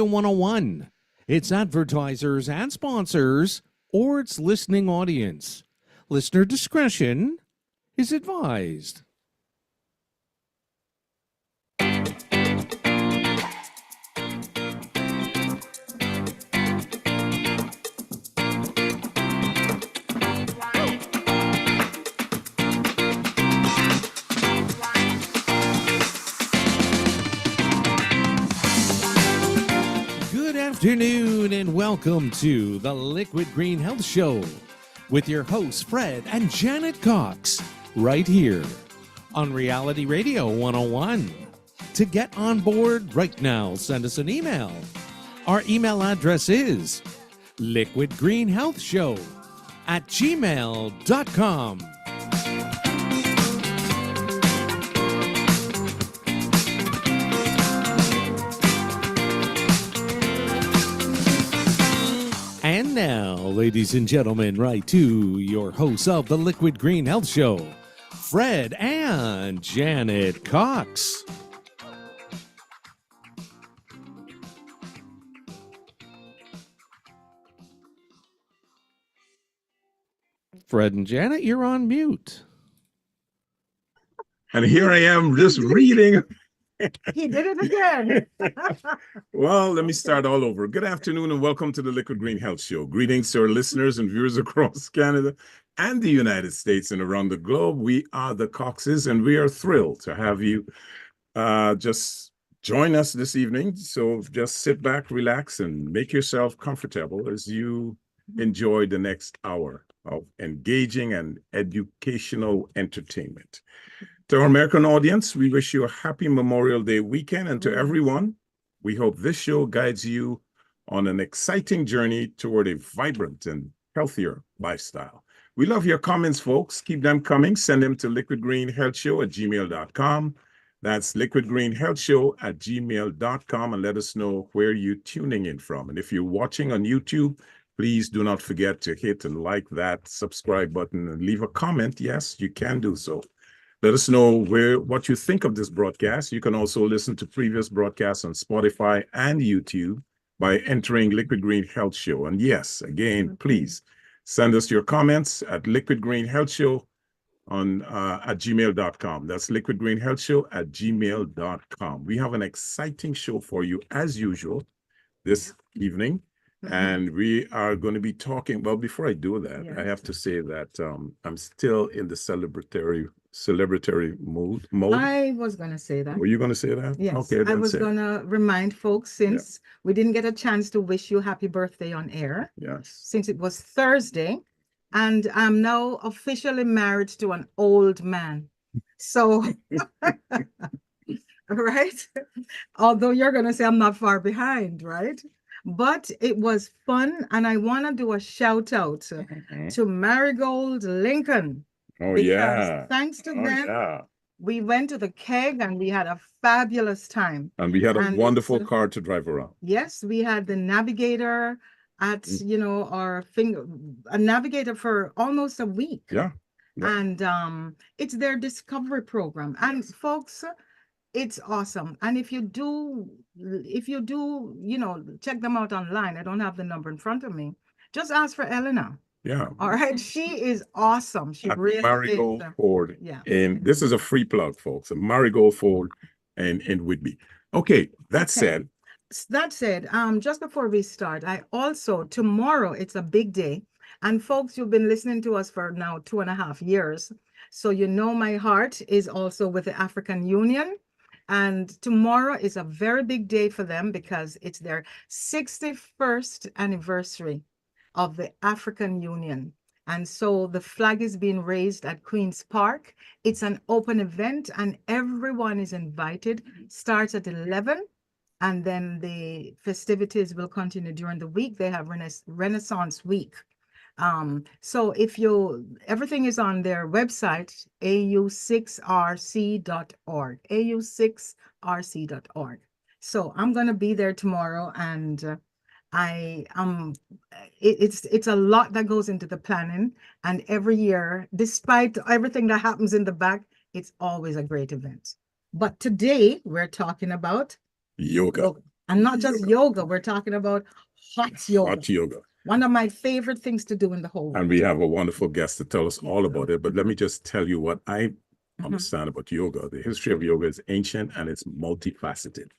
101, its advertisers and sponsors, or its listening audience. Listener discretion is advised. Good afternoon and welcome to the Liquid Green Health Show with your hosts Fred and Janet Cox right here on Reality Radio 101. To get on board right now, send us an email. Our email address is liquidgreenhealthshow@gmail.com. And now, ladies and gentlemen, right to your hosts of the Liquid Green Health Show, Fred and Janet Cox. Fred and Janet, you're on mute. And here I am just reading. He did it again. Well, let me start all over. Good afternoon and welcome to the Liquid Green Health Show. Greetings to our listeners and viewers across Canada and the United States and around the globe. We are the Coxes and we are thrilled to have you just join us this evening. So just sit back, relax, and make yourself comfortable as you enjoy the next hour of engaging and educational entertainment. To our American audience, we wish you a happy Memorial Day weekend. And to everyone, we hope this show guides you on an exciting journey toward a vibrant and healthier lifestyle. We love your comments, folks. Keep them coming. Send them to liquidgreenhealthshow@gmail.com. That's liquidgreenhealthshow@gmail.com, and let us know where you're tuning in from. And if you're watching on YouTube, please do not forget to hit and like that subscribe button and leave a comment. Yes, you can do so. Let us know what you think of this broadcast. You can also listen to previous broadcasts on Spotify and YouTube by entering Liquid Green Health Show. And yes, again, please send us your comments at liquidgreenhealthshow at gmail.com. That's liquidgreenhealthshow@gmail.com. We have an exciting show for you as usual this evening. And we are going to be talking, well, before I do that, I have to say that I'm still in the celebratory mode. I was going to say that. Were you going to say that? Yes. Okay, I was going to remind folks, since we didn't get a chance to wish you happy birthday on air. Yes. Since it was Thursday, and I'm now officially married to an old man. So, right? Although you're going to say I'm not far behind, right? But it was fun, and I want to do a shout out to Marigold Lincoln. Oh, because thanks to them, we went to the keg and we had a fabulous time. And we had a wonderful car to drive around. Yes, we had the navigator at, a navigator for almost a week. Yeah. And it's their discovery program. And folks, it's awesome. And if you do, check them out online. I don't have the number in front of me. Just ask for Elena. Yeah. All right. She is awesome. She really Marigold is. Ford. Yeah. And this is a free plug, folks. A Marigold Ford and Whitby. Okay. That said, just before we start, tomorrow it's a big day. And folks, you've been listening to us for now 2.5 years. So my heart is also with the African Union. And tomorrow is a very big day for them because it's their 61st anniversary of the African Union. And so the flag is being raised at Queen's Park. It's an open event and everyone is invited. Starts at 11 and then the festivities will continue during the week. They have Renaissance Week. So everything is on their website, au6rc.org, au6rc.org. So I'm going to be there tomorrow, and it's a lot that goes into the planning, and every year, despite everything that happens in the back, it's always a great event. But today we're talking about yoga. And not just yoga, we're talking about hot yoga. Hot yoga. One of my favorite things to do in the whole world. And we have a wonderful guest to tell us all about it. But let me just tell you what I understand about yoga. The history of yoga is ancient and it's multifaceted,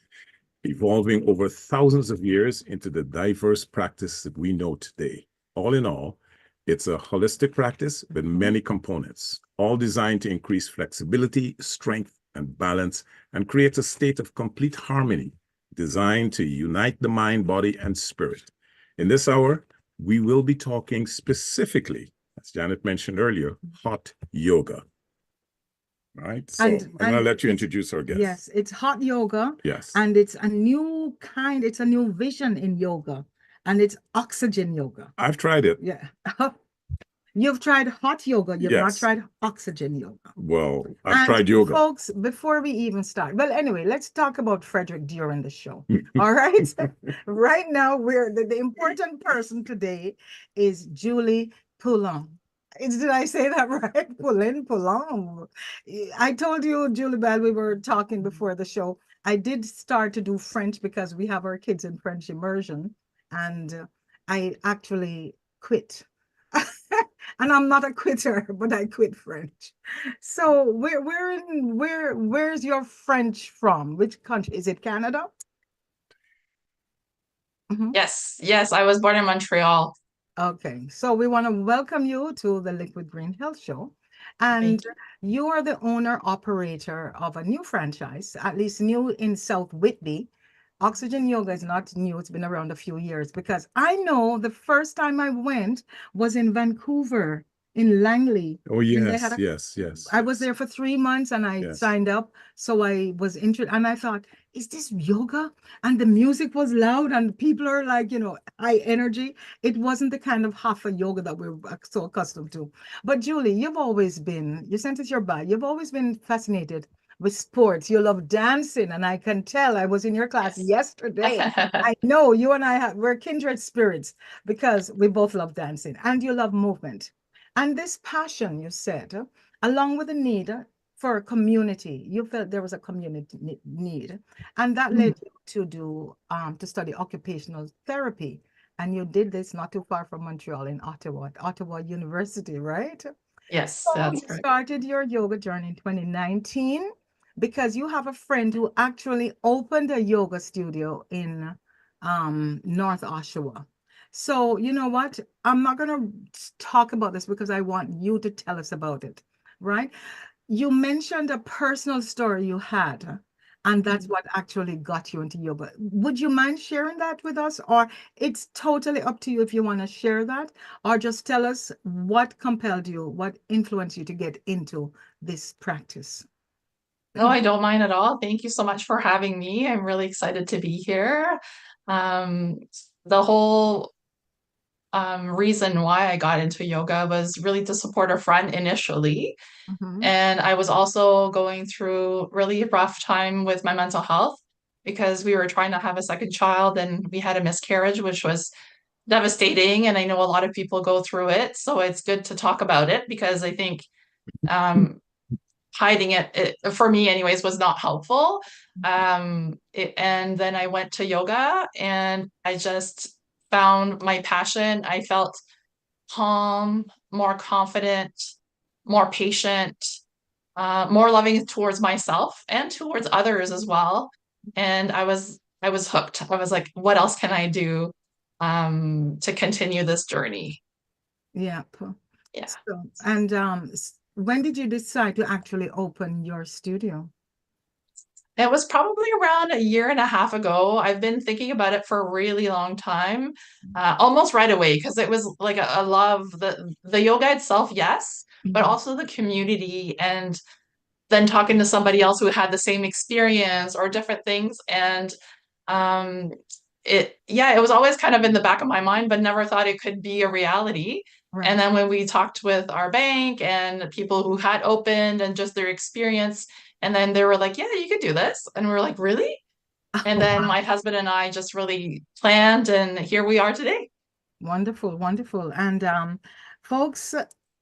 evolving over thousands of years into the diverse practice that we know today. All in all, it's a holistic practice with many components, all designed to increase flexibility, strength, and balance, and create a state of complete harmony, designed to unite the mind, body, and spirit. In this hour, we will be talking specifically, as Janet mentioned earlier, hot yoga. All right, so I'm going to let you introduce our guest. Yes, it's hot yoga. Yes. And it's a new kind, it's a new vision in yoga. And it's oxygen yoga. I've tried it. Yeah. You've tried hot yoga. You've not tried oxygen yoga. Well, I've tried yoga. Folks, before we even start, well, anyway, let's talk about Frederick during the show. All right. Right now, the important person today is Julie Poulin. Did I say that right? Poulin. I told you, Julie, while we were talking before the show, I did start to do French because we have our kids in French immersion, and I actually quit. And I'm not a quitter, but I quit French. So where's your French from? Which country? Is it Canada? Yes, I was born in Montreal. Okay, so we want to welcome you to the Liquid Green Health Show. And you are the owner operator of a new franchise, at least new in South Whitby. Oxygen yoga is not new. It's been around a few years, because I know the first time I went was in Vancouver, in Langley. Oh, yes, yes. I was there for 3 months and I signed up. So I was interested and I thought, is this yoga? And the music was loud and people are like, high energy. It wasn't the kind of hatha yoga that we're so accustomed to. But Julie, you sent us your bio. You've always been fascinated with sports. You love dancing, and I can tell. I was in your class yesterday. I know you and we're kindred spirits because we both love dancing, and you love movement. And this passion, you said, along with the need for a community, you felt there was a community need, and that led you to study occupational therapy. And you did this not too far from Montreal, in Ottawa University, right? Yes, So that's you right. started your yoga journey in 2019 because you have a friend who actually opened a yoga studio in North Oshawa. So you know what? I'm not going to talk about this because I want you to tell us about it, right? You mentioned a personal story you had, and that's what actually got you into yoga. Would you mind sharing that with us? Or it's totally up to you if you want to share that, or just tell us what compelled you, what influenced you to get into this practice. No, I don't mind at all. Thank you so much for having me. I'm really excited to be here. The whole reason why I got into yoga was really to support a friend initially. And I was also going through really rough time with my mental health because we were trying to have a second child and we had a miscarriage, which was devastating. And I know a lot of people go through it. So it's good to talk about it because I think hiding it, for me anyways, was not helpful. And then I went to yoga and I just found my passion. I felt calm, more confident, more patient, more loving towards myself and towards others as well. And I was hooked. I was like, what else can I do to continue this journey? Yeah. Yeah. So, and when did you decide to actually open your studio? It was probably around a year and a half ago. I've been thinking about it for a really long time, almost right away, because it was like a love, the yoga itself, yes, but also the community, and then talking to somebody else who had the same experience or different things. And it was always kind of in the back of my mind, but never thought it could be a reality. Right. And then when we talked with our bank and people who had opened and just their experience, and then they were like, yeah, you could do this. And we were like, really? And then my husband and I just really planned, and here we are today. Wonderful, wonderful. And folks,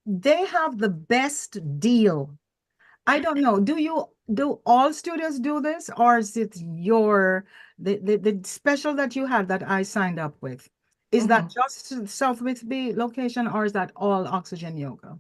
they have the best deal. I don't know. Do do all studios do this, or is it the special that you had that I signed up with? Is that just South Whitby location, or is that all Oxygen Yoga?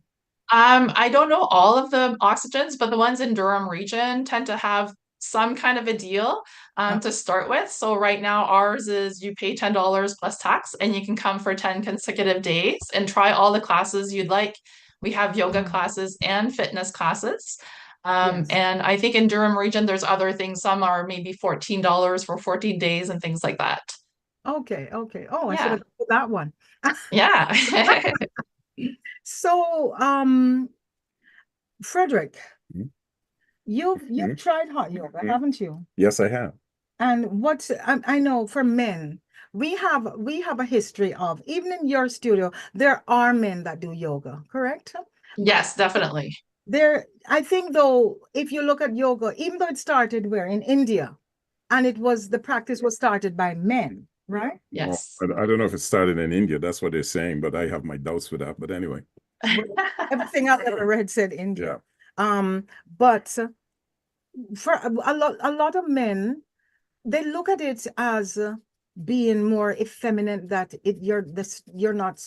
I don't know all of the oxygens, but the ones in Durham region tend to have some kind of a deal to start with. So right now ours is you pay $10 plus tax and you can come for 10 consecutive days and try all the classes you'd like. We have yoga classes and fitness classes. Yes. And I think in Durham region, there's other things. Some are maybe $14 for 14 days and things like that. Okay, okay. Oh, I should Yeah. have put that one. Yeah. So, Frederick, Mhm. you've tried hot yoga, haven't you? Yes, I have. And I know for men, we have a history of, even in your studio, there are men that do yoga, correct? Yes, definitely. I think though, if you look at yoga, even though it started where in India, and the practice was started by men, right? Yes. Well, I don't know if it started in India. That's what they're saying, but I have my doubts with that. But anyway. Everything I've ever read said India. Yeah. But for a lot of men, they look at it as being more effeminate, that you're not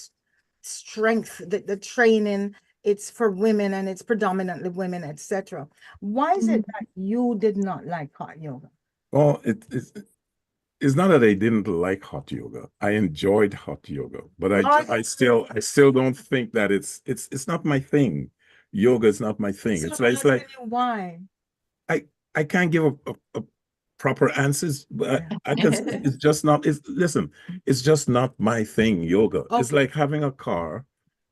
strength, the training, it's for women and it's predominantly women, etc. Why is it that you did not like hot yoga? Well, it's not that I didn't like hot yoga. I enjoyed hot yoga, but I still don't think that it's not my thing. Yoga is not my thing. So It's like why? I can't give a proper answers, but I can. It's just not. Listen. It's just not my thing. Yoga. It's like having a car.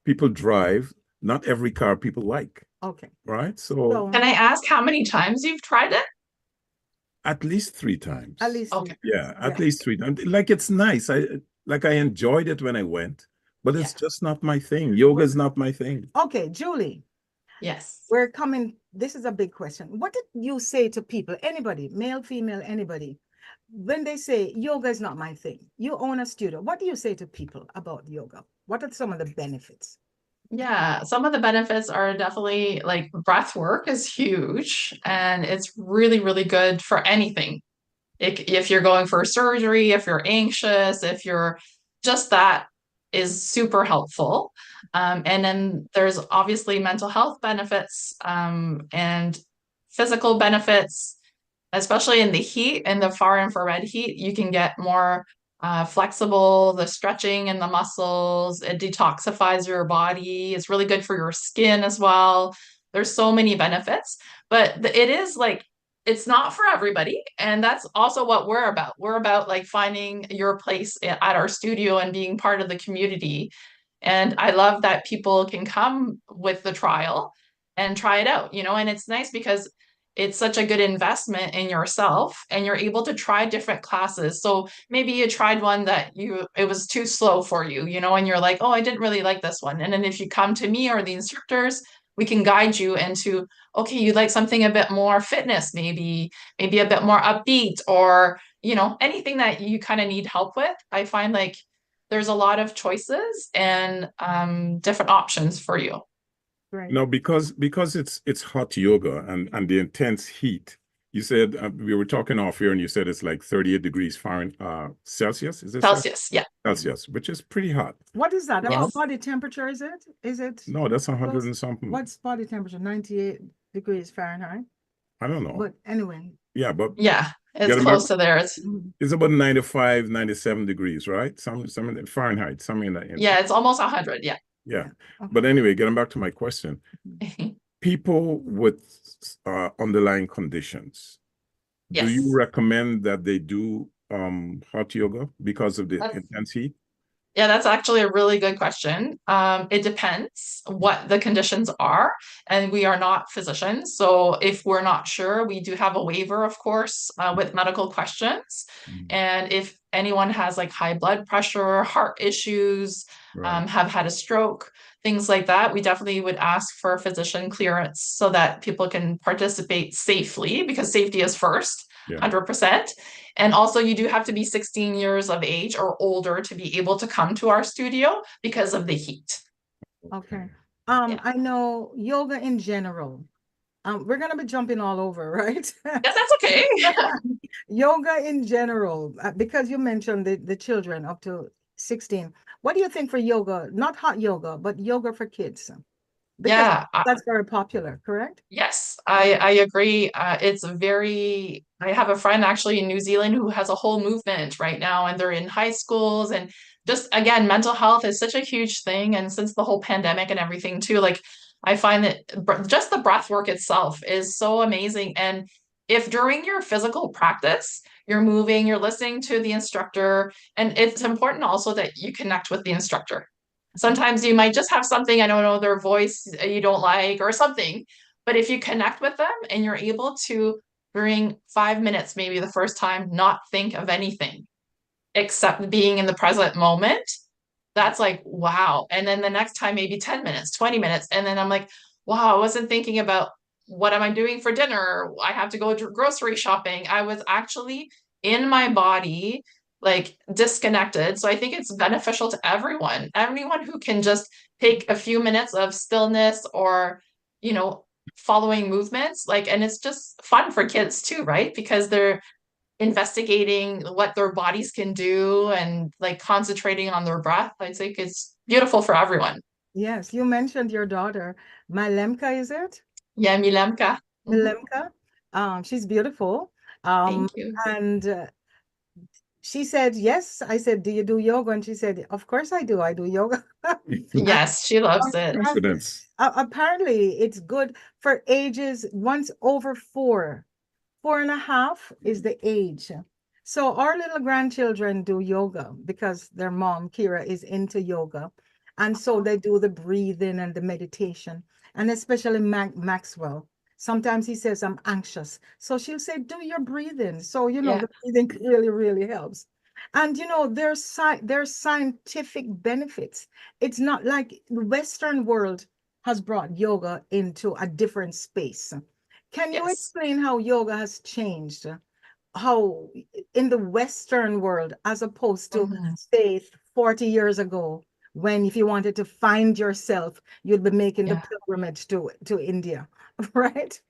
People drive. Not every car people like. Okay. Right. So Can I ask how many times you've tried it? at least 3 times. At least Okay. Yeah, at least 3 times. Like it's nice. I enjoyed it when I went, but it's just not my thing. Yoga is not my thing. Okay, Julie. Yes. This is a big question. What did you say to people, anybody, male, female, anybody, when they say yoga is not my thing? You own a studio. What do you say to people about yoga? What are some of the benefits? Yeah, some of the benefits are definitely like breath work is huge and it's really, really good for anything. If you're going for surgery, if you're anxious, if you're just that is super helpful. And then there's obviously mental health benefits and physical benefits, especially in the heat, in the far infrared heat, you can get more flexible, the stretching in the muscles, it detoxifies your body. It's really good for your skin as well. There's so many benefits, but it is like, it's not for everybody. And that's also what we're about. We're about like finding your place at our studio and being part of the community. And I love that people can come with the trial and try it out, and it's nice because it's such a good investment in yourself and you're able to try different classes. So maybe you tried one that it was too slow for you, and you're like, oh, I didn't really like this one. And then if you come to me or the instructors, we can guide you into, okay, you'd like something a bit more fitness, maybe a bit more upbeat, or, anything that you kind of need help with. I find like there's a lot of choices and different options for you. Right. Because it's hot yoga and the intense heat. You said we were talking off here, and you said it's like 38 degrees Fahrenheit, Celsius. Is it Celsius? Yeah. Celsius, which is pretty hot. What is that? Yes. What body temperature is it? Is it? No, that's 100 and something. What's body temperature? 98 degrees Fahrenheit. I don't know. But anyway. Yeah, but yeah, it's close to there. It's about 95, 97 degrees, right? Some Fahrenheit, something in that. Yeah, it's almost 100. Yeah. Yeah. Okay. But anyway, getting back to my question, people with underlying conditions, do you Yes. recommend that they do hot yoga because of the intense heat? Yeah, that's actually a really good question. It depends what the conditions are, and we are not physicians. So if we're not sure, we do have a waiver, of course, with medical questions. And if anyone has like high blood pressure, heart issues, Right. have had a stroke, things like that, we definitely would ask for physician clearance so that people can participate safely, because safety is first, Yeah. 100%. And also you do have to be 16 years of age or older to be able to come to our studio because of the heat. Okay. Yeah. I know yoga in general We're going to be jumping all over, right? Yes, that's okay. Yoga in general, because you mentioned the children up to 16. What do you think for yoga? Not hot yoga, but yoga for kids. Because Yeah, that's very popular, correct? yes, I agree. It's very, I have a friend actually in New Zealand who has a whole movement right now, and they're in high schools. And just again, mental health is such a huge thing. And since the whole pandemic and everything too, like I find that just the breath work itself is so amazing. And if during your physical practice, you're moving, you're listening to the instructor, and it's important also that you connect with the instructor. Sometimes you might just have something, I don't know, their voice you don't like or something. But if you connect with them and you're able to, during 5 minutes, maybe the first time, not think of anything except being in the present moment, that's like, wow. And then the next time, maybe 10 minutes, 20 minutes. And then I'm like, wow, I wasn't thinking about what am I doing for dinner? I have to go to grocery shopping. I was actually in my body, like disconnected. So I think it's beneficial to everyone, everyone who can just take a few minutes of stillness or, you know, following movements. Like, and it's just fun for kids too, right? Because they're investigating what their bodies can do and like concentrating on their breath. I think it's beautiful for everyone. Yes, you mentioned your daughter, Malemka, is it? Yeah, Milemka. Mhm. Malemka. She's beautiful. Um, Thank you. and she said, yes. I said, do you do yoga? And she said, of course I do. I do yoga. And, Yes, she loves it. and, Confidence. apparently it's good for ages once over 4. 4.5 is the age. So our little grandchildren do yoga because their mom, Kira, is into yoga. And so they do the breathing and the meditation, and especially Maxwell. Sometimes he says, I'm anxious. So she'll say, do your breathing. So, Yeah. the breathing really, really helps. And, there's scientific benefits. It's not like the Western world has brought yoga into a different space. Can you Yes. explain how yoga has changed? How in the Western world, as opposed to, Mhm. say, 40 years ago, when if you wanted to find yourself, you'd be making the Yeah. pilgrimage to India, right?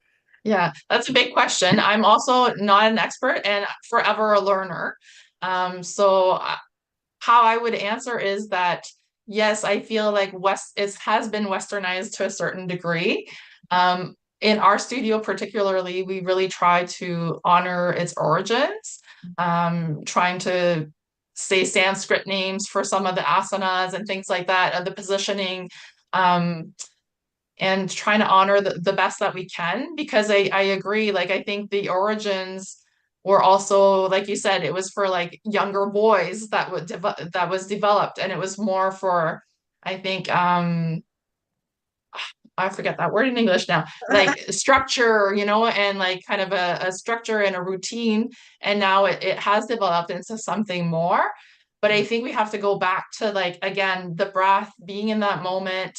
Yeah, that's a big question. I'm also not an expert and forever a learner. So how I would answer is that yes, I feel like it has been westernized to a certain degree. In our studio particularly, we really try to honor its origins, trying to say Sanskrit names for some of the asanas and things like that, and the positioning. And trying to honor the best that we can because I agree, like I think the origins were also, like you said, it was for like younger boys that was developed, and it was more for, I think, I forget that word in English now, like structure, and like kind of a structure and a routine. And now it has developed into something more. But I think we have to go back to, like, again, the breath, being in that moment.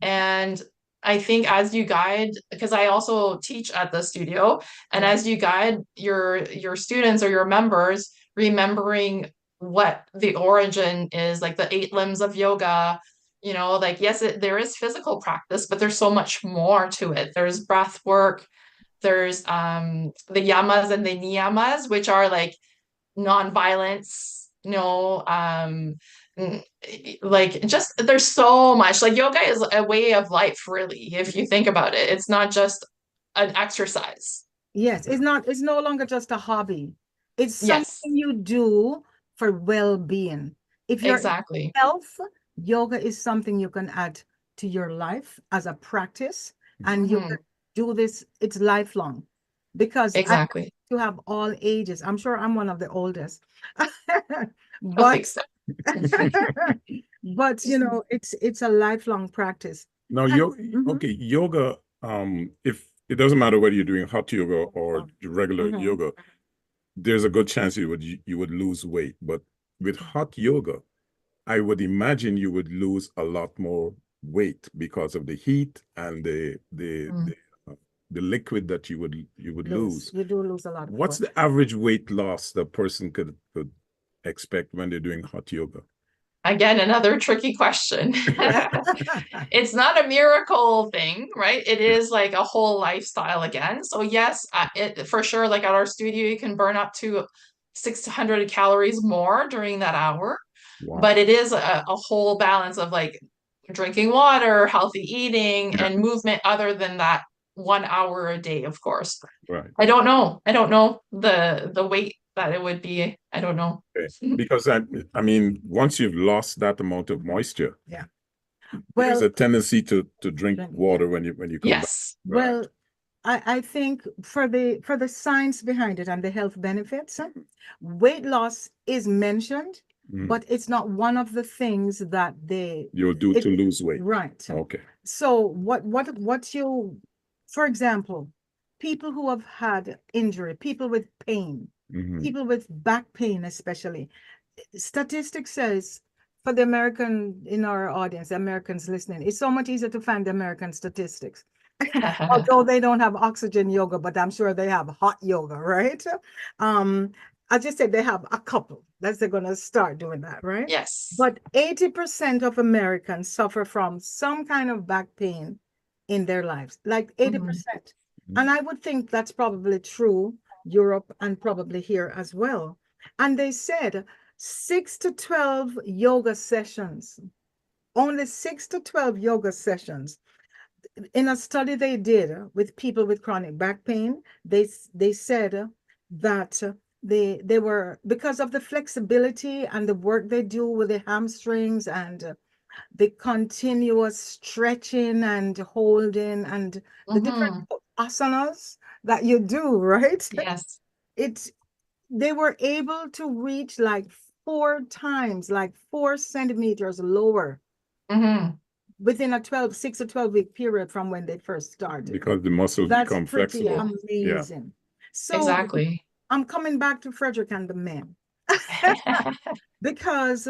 And I think as you guide, because I also teach at the studio, and as you guide your students or your members, remembering what the origin is, like the 8 limbs of yoga, like yes, there is physical practice, but there's so much more to it. There's breath work, there's the yamas and the niyamas, which are like non-violence, like just there's so much. Like yoga is a way of life, really, if you think about it. It's not just an exercise. Yes, it's no longer just a hobby. It's something Yes, you do for well-being. If you're in exactly. health, yoga is something you can add to your life as a practice, and you can Mhm. do this, it's lifelong. Because I Exactly. to have all ages. I'm sure I'm one of the oldest. I But think so. but it's a lifelong practice. Now, And mhm, okay, yoga, if it doesn't matter whether you're doing hot yoga or regular mhm. yoga, there's a good chance you would lose weight. But with hot yoga, I would imagine you would lose a lot more weight because of the heat and Mm. the liquid that you would lose. You do lose a lot of What's weight. the average weight loss the person could expect when they're doing hot yoga? Again, another tricky question. It's not a miracle thing, right? It Yeah. is like a whole lifestyle again. So yes, for sure, like at our studio, you can burn up to 600 calories more during that hour. Wow. But it is a whole balance of like drinking water, healthy eating, Yeah. and movement other than that 1 hour a day, of course. Right. I don't know. I don't know the weight that it would be. I don't know. Okay. Because I mean, once you've lost that amount of moisture, Yeah. there's Well, a tendency to drink yeah. water when you come back. Yes. Right. Well, I think for the science behind it and the health benefits, weight loss is mentioned, Mm. but it's not one of the things that You'll do to lose weight. right. Okay. So what you, for example, people who have had injury, people with pain, Mhm. people with back pain especially, statistics says for the American in our audience, the Americans listening, it's so much easier to find the American statistics. Although they don't have oxygen yoga, but I'm sure they have hot yoga, right? I just said they have a couple. That's they're gonna start doing that, right? Yes. But 80% of Americans suffer from some kind of back pain in their lives, like 80%. And I would think that's probably true, Europe and probably here as well. And they said 6 to 12 yoga sessions, only 6 to 12 yoga sessions. In a study they did with people with chronic back pain, they said that they were, because of the flexibility and the work they do with the hamstrings and the continuous stretching and holding and the different Mhm. asanas that you do, right? Yes. It's they were able to reach like 4 times, like 4 centimeters lower Mhm. within a 6 or 12-week period from when they first started. Because the muscles That's become pretty flexible. Yeah. amazing. So Exactly. I'm coming back to Frederick and the men because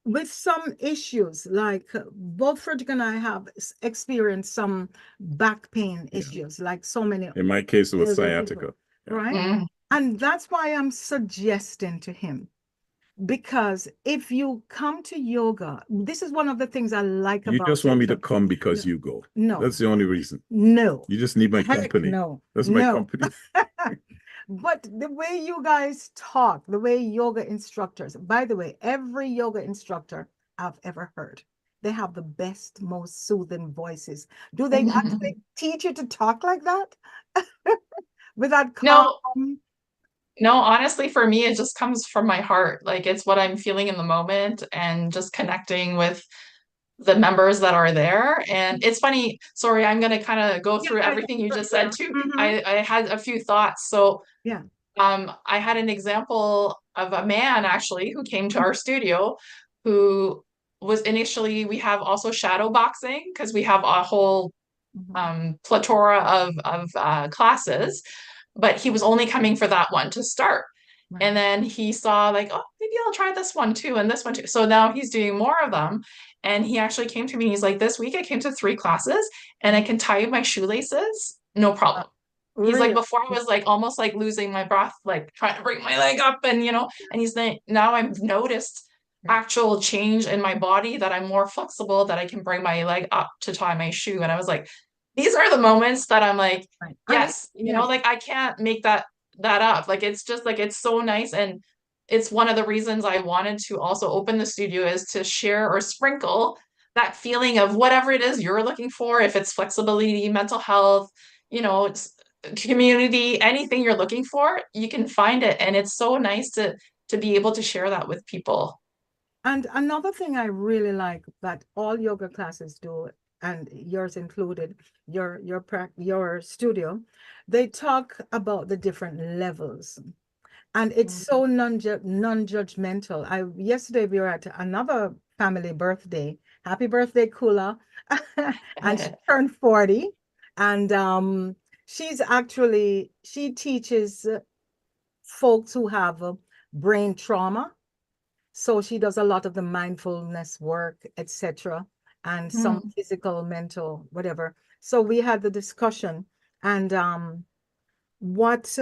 with some issues, like both Frederick and I have experienced some back pain Yeah. issues, like so many In my case, it was elderly people, sciatica. Yeah. right? Mm. And that's why I'm suggesting to him, because if you come to yoga, this is one of the things I like You about just want me it. to come because No. you go. No. That's the only reason. No. You just need my Heck company. no. That's my No. company. But the way you guys talk, the way yoga instructors, by the way, every yoga instructor I've ever heard, they have the best, most soothing voices. Do they actually teach you to talk like that? With that calm? No, honestly, for me, it just comes from my heart. Like it's what I'm feeling in the moment and just connecting with the members that are there. And it's funny, sorry, I'm gonna kind of go through everything you just said too. I had a few thoughts. So Yeah. I had an example of a man actually who came to our studio who was initially, we have also shadow boxing because we have a whole plethora of classes, but he was only coming for that one to start. Right. And then he saw like, oh, maybe I'll try this one too and this one too. So now he's doing more of them. And he actually came to me. He's like, this week I came to 3 classes and I can tie my shoelaces, no problem. He's like, Really? before I was like almost like losing my breath, like trying to bring my leg up and and he's like, now I've noticed actual change in my body that I'm more flexible, that I can bring my leg up to tie my shoe. And I was like, these are the moments that I'm like, Right. yes, yes. like I can't make that up. Like it's just like it's so nice. And it's one of the reasons I wanted to also open the studio is to share or sprinkle that feeling of whatever it is you're looking for, if it's flexibility, mental health, it's community, anything you're looking for, you can find it. And it's so nice to be able to share that with people. And another thing I really like that all yoga classes do, and yours included, your studio, they talk about the different levels. And it's so non-judgmental. Yesterday we were at another family birthday. Happy birthday, Kula. And she turned 40. And she teaches folks who have brain trauma. So she does a lot of the mindfulness work, etc., and some physical, mental, whatever. So we had the discussion, and what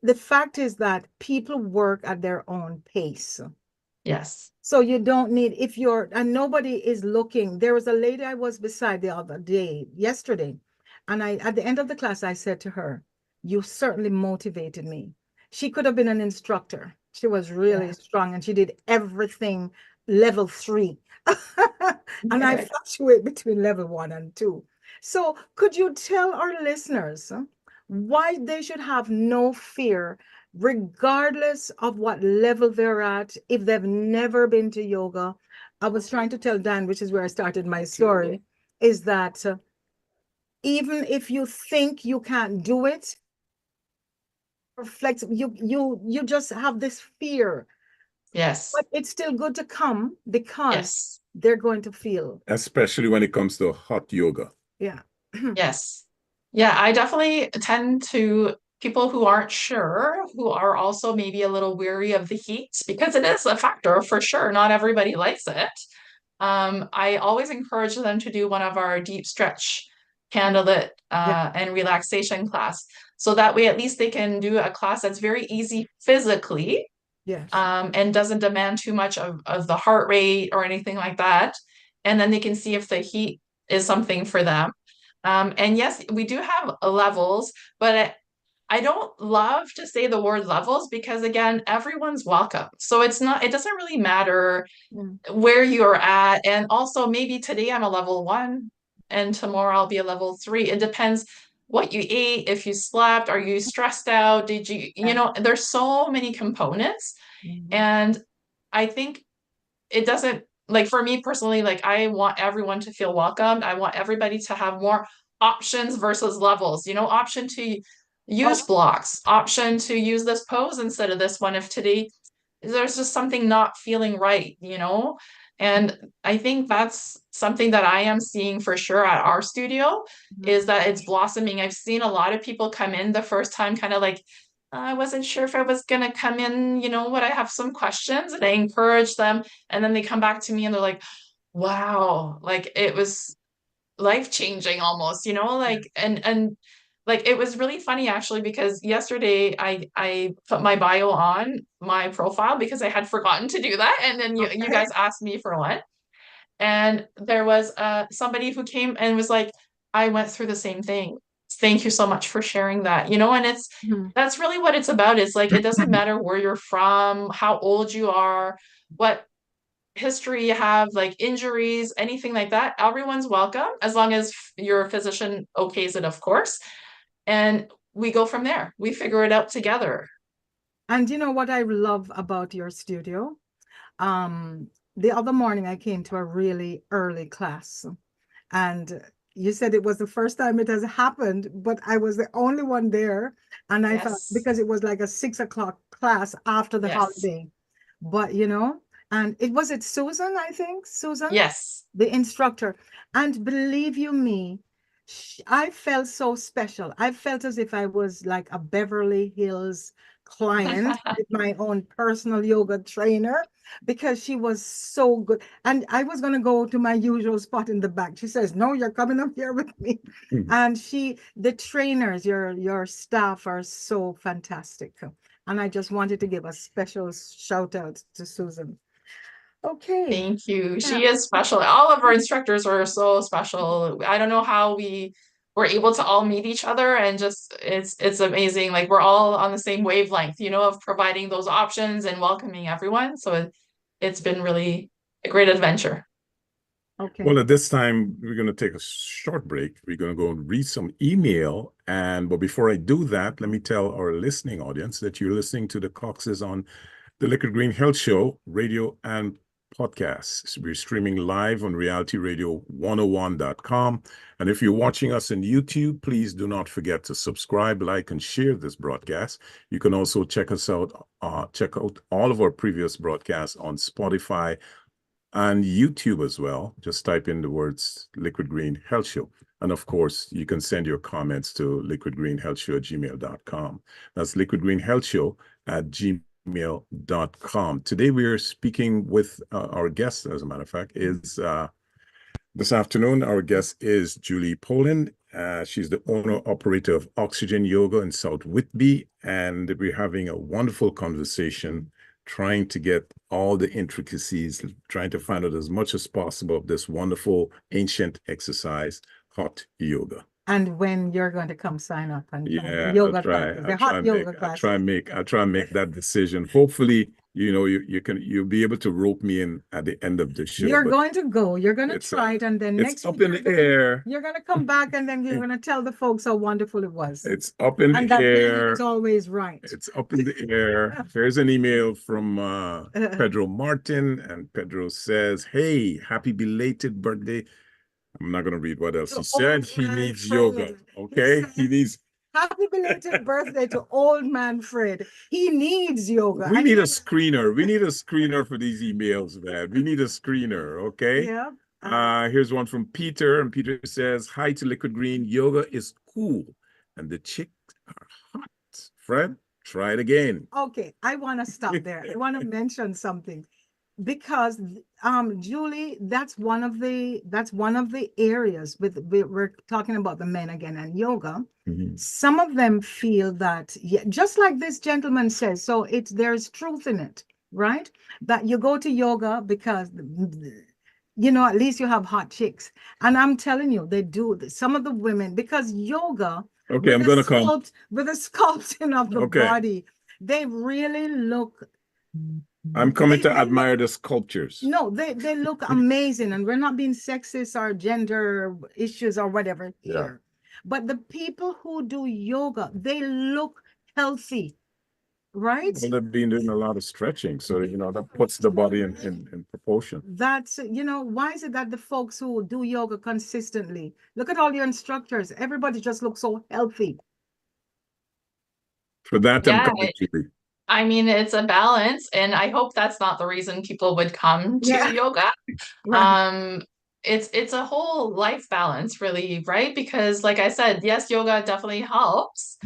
the fact is that people work at their own pace. Yes. So you don't need, if you're, and nobody is looking. There was a lady I was beside the other day, yesterday, and at the end of the class, I said to her, you certainly motivated me. She could have been an instructor. She was really strong and she did everything level 3. And I fluctuate between level 1 and 2. So could you tell our listeners why they should have no fear regardless of what level they're at, if they've never been to yoga? I was trying to tell Dan, which is where I started my story, is that even if you think you can't do it, reflect, you just have this fear. Yes. But it's still good to come because Yes. they're going to feel. Especially when it comes to hot yoga. Yeah. Yes. Yeah, I definitely tend to people who aren't sure, who are also maybe a little weary of the heat, because it is a factor for sure. Not everybody likes it. I always encourage them to do one of our deep stretch candlelit and relaxation class. So that way, at least they can do a class that's very easy physically, Yes. and doesn't demand too much of the heart rate or anything like that. And then they can see if the heat is something for them. And yes, we do have levels, but I don't love to say the word levels because again, everyone's welcome. So it doesn't really matter where you're at. And also maybe today I'm a level 1 and tomorrow I'll be a level 3. It depends what you ate, if you slept, are you stressed out? Did you know, there's so many components. And I think it doesn't, like for me personally, like I want everyone to feel welcomed. I want everybody to have more options versus levels, option to use blocks, option to use this pose instead of this one if today there's just something not feeling right, and I think that's something that I am seeing for sure at our studio is that it's blossoming. I've seen a lot of people come in the first time kind of like, I wasn't sure if I was going to come in, would I have some questions? And I encourage them. And then they come back to me and they're like, wow, like it was life-changing almost, like, and like, it was really funny actually, because yesterday I put my bio on my profile because I had forgotten to do that. And then you guys asked me for one. And there was somebody who came and was like, I went through the same thing. Thank you so much for sharing that, and that's really what it's about. It's like, it doesn't matter where you're from, how old you are, what history you have, like injuries, anything like that. Everyone's welcome as long as your physician okays it, of course. And we go from there. We figure it out together. And you know what I love about your studio? The other morning I came to a really early class, and you said it was the first time it has happened, but I was the only one there. And I felt, because it was like a 6 o'clock class after the holiday. But and it Susan, I think, Susan? Yes. The instructor. And believe you me, I felt so special. I felt as if I was like a Beverly Hills client with my own personal yoga trainer, because she was so good. And I was going to go to my usual spot in the back. She says, no, you're coming up here with me. And the trainers, your staff are so fantastic. And I just wanted to give a special shout out to Susan. Okay. Thank you. She is special. All of our instructors are so special. I don't know how we were able to all meet each other, and just it's amazing. Like, we're all on the same wavelength, of providing those options and welcoming everyone. So it's been really a great adventure. Okay. Well, at this time, we're going to take a short break. We're going to go and read some email. But before I do that, let me tell our listening audience that you're listening to the Coxes on the Liquid Green Health Show, radio and podcasts. We're streaming live on realityradio101.com. And if you're watching us on YouTube, please do not forget to subscribe, like, and share this broadcast. You can also check us out, check out all of our previous broadcasts on Spotify and YouTube as well. Just type in the words Liquid Green Health Show. And of course, you can send your comments to liquidgreenhealthshow@gmail.com. That's liquidgreenhealthshow@gmail.com. Today, we are speaking with our guest, as a matter of fact, is this afternoon. Our guest is Julie Poulin. She's the owner-operator of Oxygen Yoga in South Whitby, and we're having a wonderful conversation trying to get all the intricacies, trying to find out as much as possible of this wonderful ancient exercise, hot yoga. And when you're going to come sign up and Yeah, yoga classes, the hot yoga classes. I'll try and make that decision. Hopefully, you'll be able to rope me in at the end of the show. You're going to go, you're going to try it, and then next up week in the air. you're going to come back, and then you're going to tell the folks how wonderful it was. It's up in And the that air. it's always right. It's up in the air. Here's an email from Pedro Martin, and Pedro says, "Hey, happy belated birthday." I'm not going to read what else he said. He needs yoga. Okay. He needs. Happy belated birthday to old man Fred. He needs yoga. We need a screener. We need a screener for these emails, man. We need a screener. Okay. Yeah. Here's one from Peter, and Peter says, "Hi to Liquid Green. Yoga is cool, and the chicks are hot. Fred, try it again." Okay, I want to stop there. I want to mention something. Because Julie, that's one of the areas we're talking about the men again and yoga. Some of them feel that, yeah, just like this gentleman says, so there's truth in it, right? That you go to yoga because at least you have hot chicks. And I'm telling you, they do. Some of the women, because yoga, okay, I'm gonna come with the sculpting of the body, they really look. I'm coming to admire the sculptures. No, they look amazing, and we're not being sexist or gender issues or whatever here. But the people who do yoga, they look healthy, right? Well, they've been doing a lot of stretching, so that puts the body in proportion. That's why is it that the folks who do yoga consistently, look at all your instructors, everybody just looks so healthy. For that, I'm coming to you. I mean, it's a balance, and I hope that's not the reason people would come to yoga. Right. It's a whole life balance, really, right? Because like I said, yes, yoga definitely helps.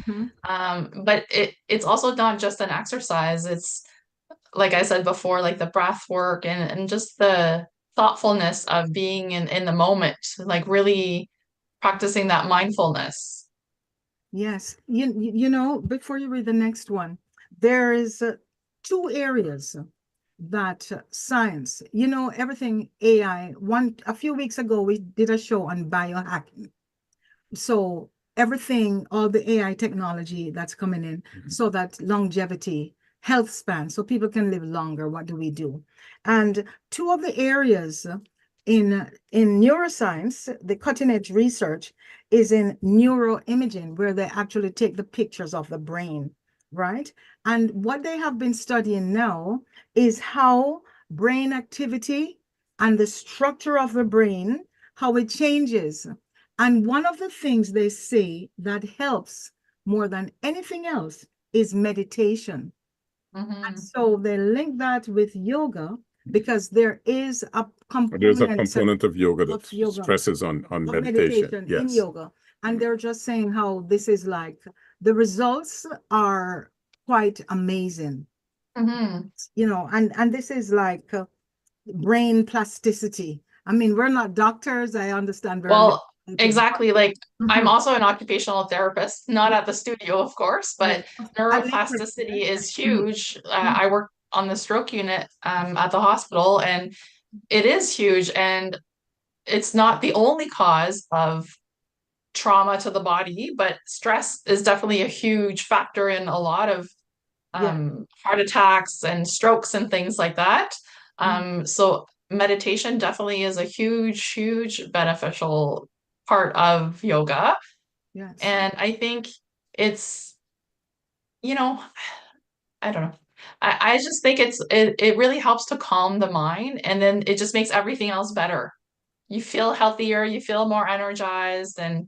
But it's also not just an exercise. It's, like I said before, like the breath work and just the thoughtfulness of being in the moment, like really practicing that mindfulness. Yes. Before you read the next one, there is two areas that science, everything AI. A few weeks ago, we did a show on biohacking. So everything, all the AI technology that's coming in, so that longevity, health span, so people can live longer. What do we do? And two of the areas in neuroscience, the cutting edge research is in neuroimaging, where they actually take the pictures of the brain. Right. And what they have been studying now is how brain activity and the structure of the brain, how it changes. And one of the things they say that helps more than anything else is meditation. And so they link that with yoga, because there is a component. There's a component of yoga that stresses on meditation. Yes. In yoga. And they're just saying how this is like, the results are quite amazing. And this is like brain plasticity. I mean, we're not doctors. I understand very well. Exactly. Like I'm also an occupational therapist, not at the studio, of course, but neuroplasticity is huge. I work on the stroke unit at the hospital, and it is huge. And it's not the only cause of trauma to the body, but stress is definitely a huge factor in a lot of heart attacks and strokes and things like that. So meditation definitely is a huge beneficial part of yoga. Yes. And I think it's, I don't know. I just think it really helps to calm the mind, and then it just makes everything else better. You feel healthier, you feel more energized, and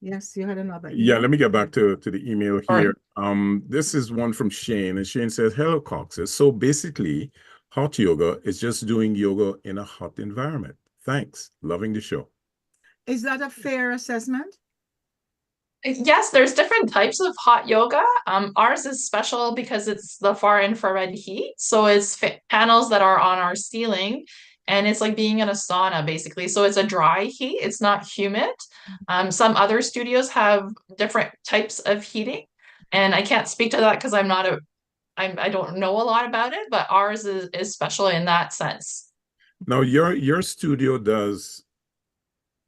Yes, you had another email. Yeah, let me get back to the email here. This is one from Shane, and Shane says, "Hello, Coxes. So basically, hot yoga is just doing yoga in a hot environment. Thanks. Loving the show." Is that a fair assessment? Yes, there's different types of hot yoga. Ours is special because it's the far infrared heat. So it's panels that are on our ceiling, and it's like being in a sauna, basically. So it's a dry heat. It's not humid. Some other studios have different types of heating, and I can't speak to that because I'm not I don't know a lot about it, but ours is special in that sense. Now, your studio does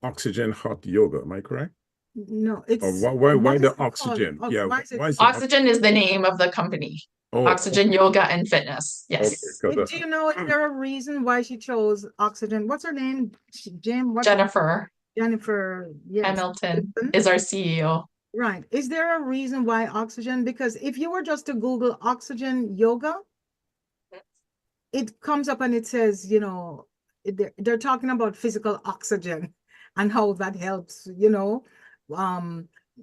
oxygen hot yoga, am I correct? No, Or it's why what is the it called? oxygen? Yeah, Why is it? why is it Oxygen is the name of the company. oh, Oxygen Yoga and Fitness. okay, Yes. because Do you know, is there a reason why she chose oxygen? What's her name? Jim, what's Jennifer Jennifer? Yes. Hamilton Gibson? is our CEO. Right. Is there a reason why oxygen? Because if you were just to Google oxygen yoga, it comes up and it says, they're talking about physical oxygen and how that helps,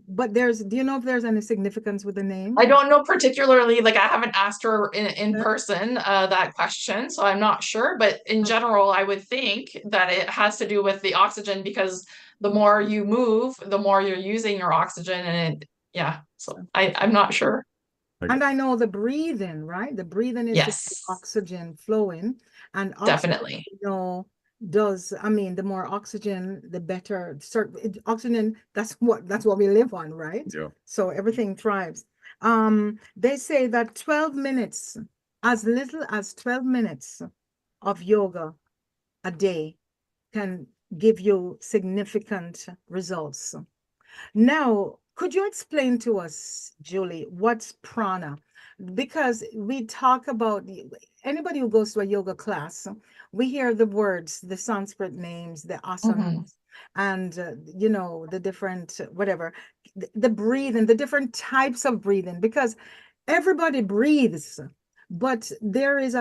but do you know if there's any significance with the name? I don't know particularly, like I haven't asked her in Yeah. person that question, so I'm not sure. But in general, I would think that it has to do with the oxygen because the more you move, the more you're using your oxygen, and yeah. So I'm not sure. And I know the breathing, right? The breathing is to keep Yes, oxygen flowing, and oxygen, definitely. the more oxygen, the better. Oxygen, that's what we live on, right? yeah. So everything thrives. They say that 12 minutes, as little as 12 minutes of yoga a day can give you significant results. Now, could you explain to us, Julie, what's prana? Because we talk about anybody who goes to a yoga class, we hear the words, the Sanskrit names, the Mhm. asanas, and the different whatever, the breathing, the different types of breathing, because everybody breathes, but there's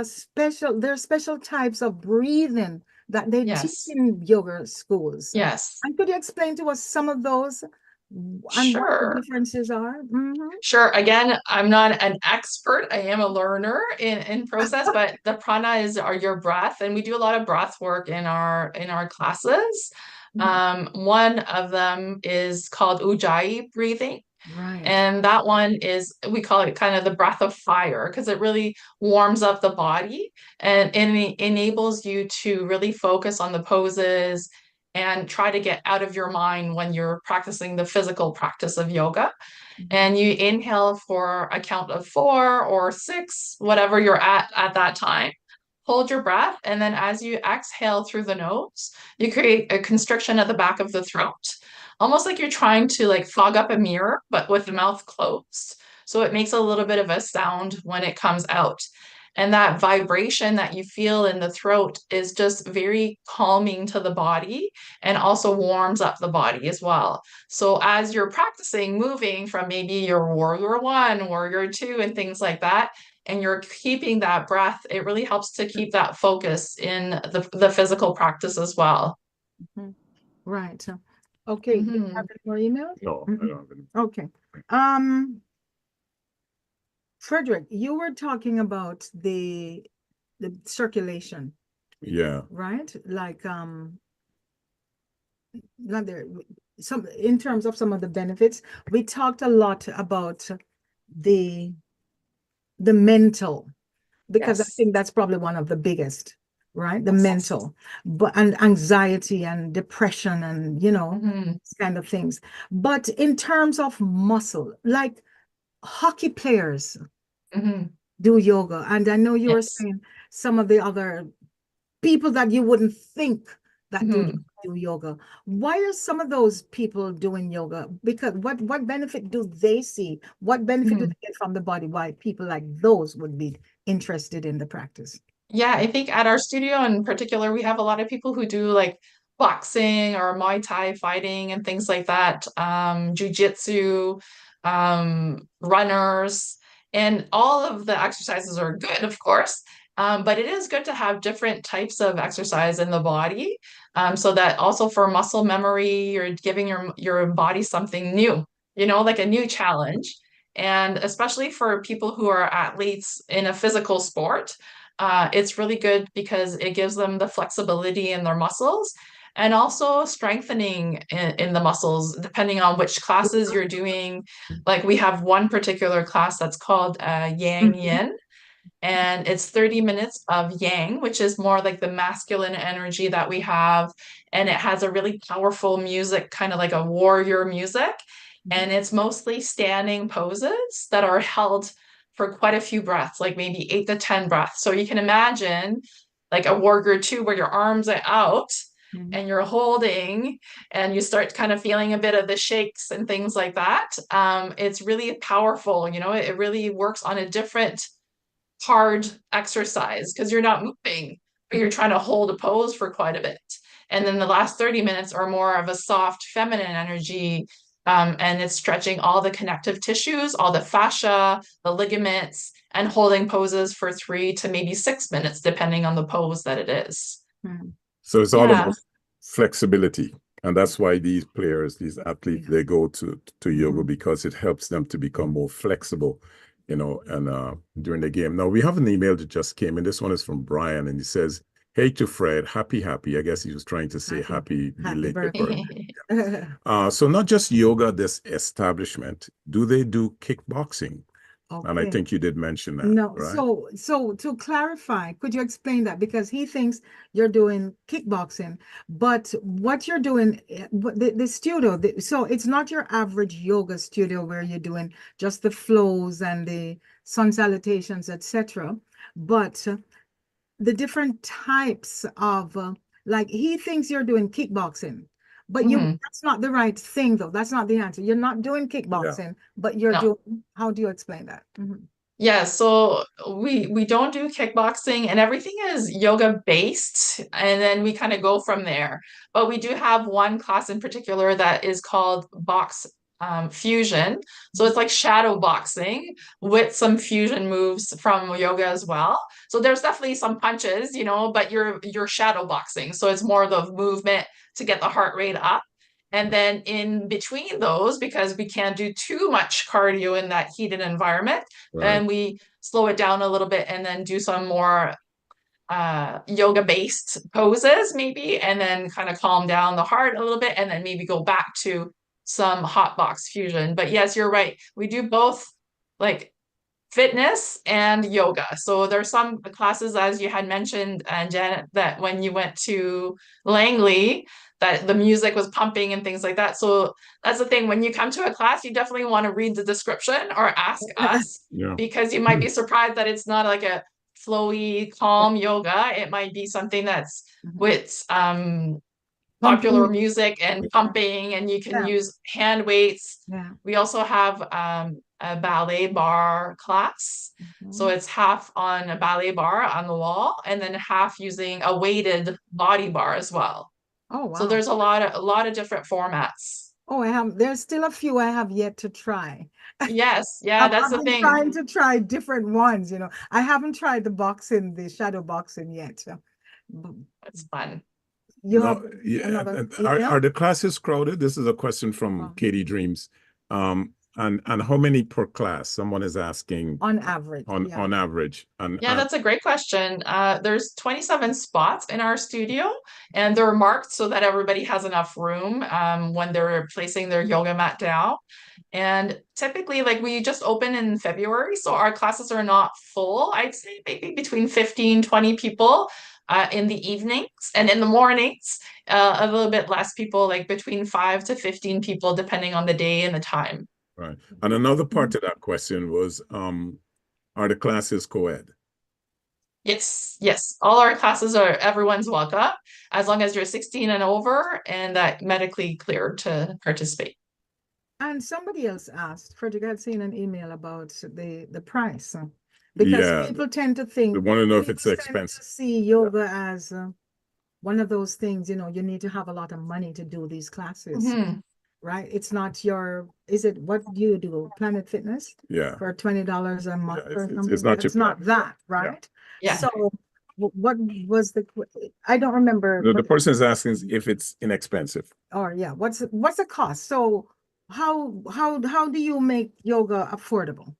special types of breathing that they teach Yes, in yoga schools. yes, And could you explain to us some of those and what the sure. differences are? Sure. Again, I'm not an expert. I am a learner in process, but the prana are your breath, and we do a lot of breath work in our classes. Mhm. One of them is called Ujjayi breathing. Right. And that one is, we call it kind of the breath of fire because it really warms up the body and it enables you to really focus on the poses and try to get out of your mind when you're practicing the physical practice of yoga. Mhm. And you inhale for a count of 4 or 6, whatever you're at that time. Hold your breath, and then as you exhale through the nose, you create a constriction at the back of the throat, almost like you're trying to like fog up a mirror, but with the mouth closed. So it makes a little bit of a sound when it comes out. And that vibration that you feel in the throat is just very calming to the body and also warms up the body as well. So as you're practicing moving from maybe your warrior one, warrior two, and things like that, and you're keeping that breath, it really helps to keep that focus in the physical practice as well. Mhm. Right. Okay. Do you have Mhm. any more emails? No, I Mhm. don't have any. Okay. Um, Frederick, you were talking about the circulation, Yeah. right? Like not there some in terms of some of the benefits. We talked a lot about the the mental, because I Yes. think that's probably one of the biggest, right? The Yes. mental, but and anxiety and depression and Mhm. these kind of things. But in terms of muscle, like hockey players Mhm. do yoga, and I know you were Yes. saying some of the other people that you wouldn't think that Mhm. do yoga. Why are some of those people doing yoga? Because what benefit do they see? What benefit do Mhm. they get from the body? Why people like those would be interested in the practice? Yeah, I think at our studio in particular, we have a lot of people who do like boxing or Muay Thai fighting and things like that, jujitsu, runners, and all of the exercises are good, of course. But it is good to have different types of exercise in the body, so that also for muscle memory, you're giving your body something new, like a new challenge. And especially for people who are athletes in a physical sport, it's really good because it gives them the flexibility in their muscles and also strengthening in the muscles, depending on which classes you're doing. Like we have one particular class that's called Yang Mhm. Yin, and it's 30 minutes of Yang, which is more like the masculine energy that we have. And it has a really powerful music, kind of like a warrior music. And it's mostly standing poses that are held for quite a few breaths, like maybe 8 to 10 breaths. So you can imagine like a warrior two where your arms are out and you're holding and you start kind of feeling a bit of the shakes and things like that. It's really powerful, you know, it really works on a different hard exercise because you're not moving, but you're trying to hold a pose for quite a bit. And then the last 30 minutes are more of a soft feminine energy. And it's stretching all the connective tissues, all the fascia, the ligaments, and holding poses for 3 to maybe 6 minutes, depending on the pose that it is. So it's all about flexibility. And that's why these players, these athletes, they go to yoga because it helps them to become more flexible, you know, and during the game. Now, we have an email that just came in. This one is from Brian, and he says, "Hey to Fred, happy. I guess he was trying to say happy belated birthday. So not just yoga, this establishment, do they do kickboxing? Okay. And I think you did mention that. No, right? so to clarify, could you explain that? Because he thinks you're doing kickboxing, but what you're doing, the studio, so it's not your average yoga studio where you're doing just the flows and the sun salutations, etc. But the different types of, like he thinks you're doing kickboxing, but that's not the right thing though. That's not the answer. You're not doing kickboxing, but you're doing, how do you explain that? Yeah, so we don't do kickboxing and everything is yoga based, and then we kind of go from there. But we do have one class in particular that is called box fusion. So it's like shadow boxing with some fusion moves from yoga as well. So there's definitely some punches, you know, but you're shadow boxing. So it's more the movement to get the heart rate up. And then in between those, because we can't do too much cardio in that heated environment, then we slow it down a little bit and then do some more yoga based poses maybe, and then kind of calm down the heart a little bit, and then maybe go back to some hot box fusion. But yes, you're right. We do both like fitness and yoga. So there's some classes, as you had mentioned, and Janet, that when you went to Langley, that the music was pumping and things like that. So that's the thing. When you come to a class, you definitely want to read the description or ask us, because you might be surprised that it's not like a flowy, calm yoga. It might be something that's with popular music and pumping, and you can use hand weights. We also have a ballet bar class. So it's half on a ballet bar on the wall and then half using a weighted body bar as well. Oh, wow. So there's a lot of different formats. Oh, there's still a few I have yet to try. Yes, yeah, that's the thing. I'm trying to try different ones, you know. I haven't tried the shadow boxing yet. So. It's fun. Are the classes crowded? This is a question from Katie Dreams. And how many per class? Someone is asking. On average. On average. That's a great question. There's 27 spots in our studio, and they're marked so that everybody has enough room when they're placing their yoga mat down. And typically, like, we just open in February, so our classes are not full. I'd say maybe between 15, 20 people in the evenings, and in the mornings, a little bit less people, like between 5 to 15 people, depending on the day and the time. Right. And another part to that question was, are the classes co-ed? Yes. All our classes everyone's welcome, as long as you're 16 and over and that medically cleared to participate. And somebody else asked, Frederick had seen an email about the price. Because people tend to think, they want to know if it's expensive. See yoga as one of those things, you know, you need to have a lot of money to do these classes. Right? It's not what do you do? Planet Fitness? Yeah. For $20 a month or something? It's not that, right? Yeah. So what was I don't remember. The person is asking if it's inexpensive. Or what's the cost? So how do you make yoga affordable?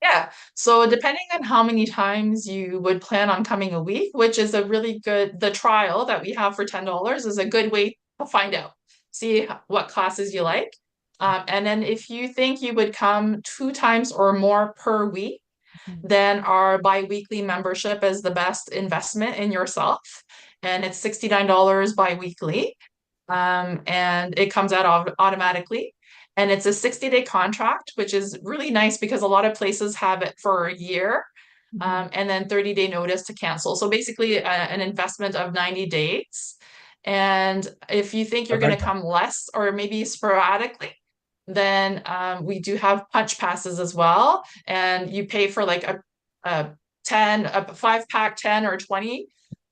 Yeah. So depending on how many times you would plan on coming a week, which is the trial that we have for $10 is a good way to find out. See what classes you like. And then if you think you would come 2 times or more per week, then our bi-weekly membership is the best investment in yourself. And it's $69 bi-weekly. And it comes out automatically. And it's a 60-day contract, which is really nice because a lot of places have it for a year, and then 30-day notice to cancel. So basically an investment of 90 days. And if you think you're going to come less or maybe sporadically, then we do have punch passes as well. And you pay for like a 5-pack 10 or 20.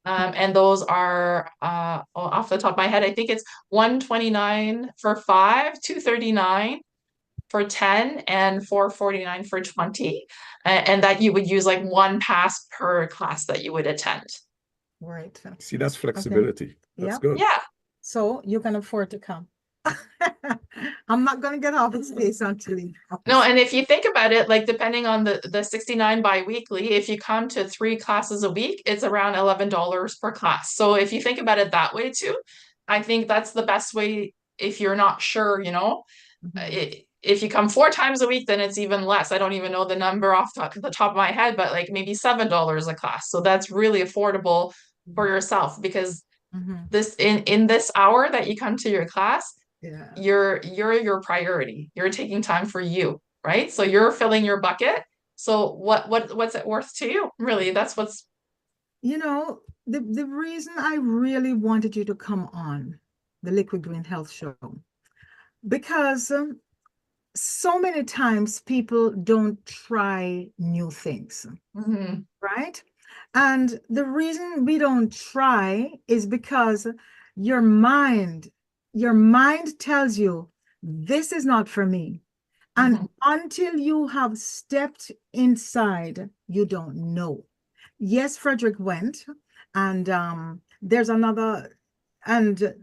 And those are off the top of my head, I think it's $129 for 5, $239 for 10, and $449 for 20. And that you would use like one pass per class that you would attend. Right. See, that's flexibility. That's Yeah. good. Yeah. So you can afford to come. I'm not going to get off of space until you come. No, and if you think about it, like depending on the 69 biweekly, if you come to 3 classes a week, it's around $11 per class. So if you think about it that way too, I think that's the best way if you're not sure, you know. If you come 4 times a week, then it's even less. I don't even know the number off the top of my head, but like maybe $7 a class. So that's really affordable for yourself because this in this hour that you come to your class, Yeah. you're your priority. You're taking time for you, right? So you're filling your bucket. So what's it worth to you? Really, that's what's You know, the reason I really wanted you to come on the Liquid Green Health Show, because so many times people don't try new things, right? And the reason we don't try is because your mind tells you this is not for me. And until you have stepped inside, you don't know. Yes, Frederick went, and there's another, and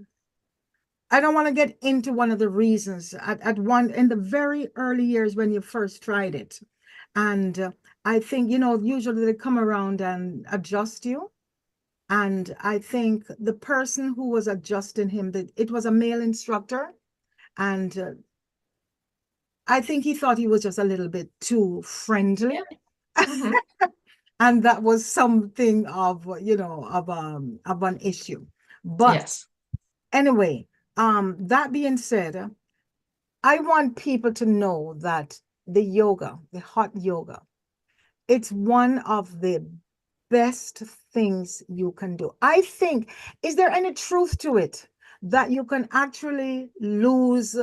I don't want to get into one of the reasons in the very early years when you first tried it. And I think, you know, usually they come around and adjust you. And I think the person who was adjusting him, it was a male instructor. And I think he thought he was just a little bit too friendly. And that was something of, you know, of an issue. But yes. Anyway, that being said, I want people to know that the hot yoga, it's one of the best things you can do. I think, is there any truth to it that you can actually lose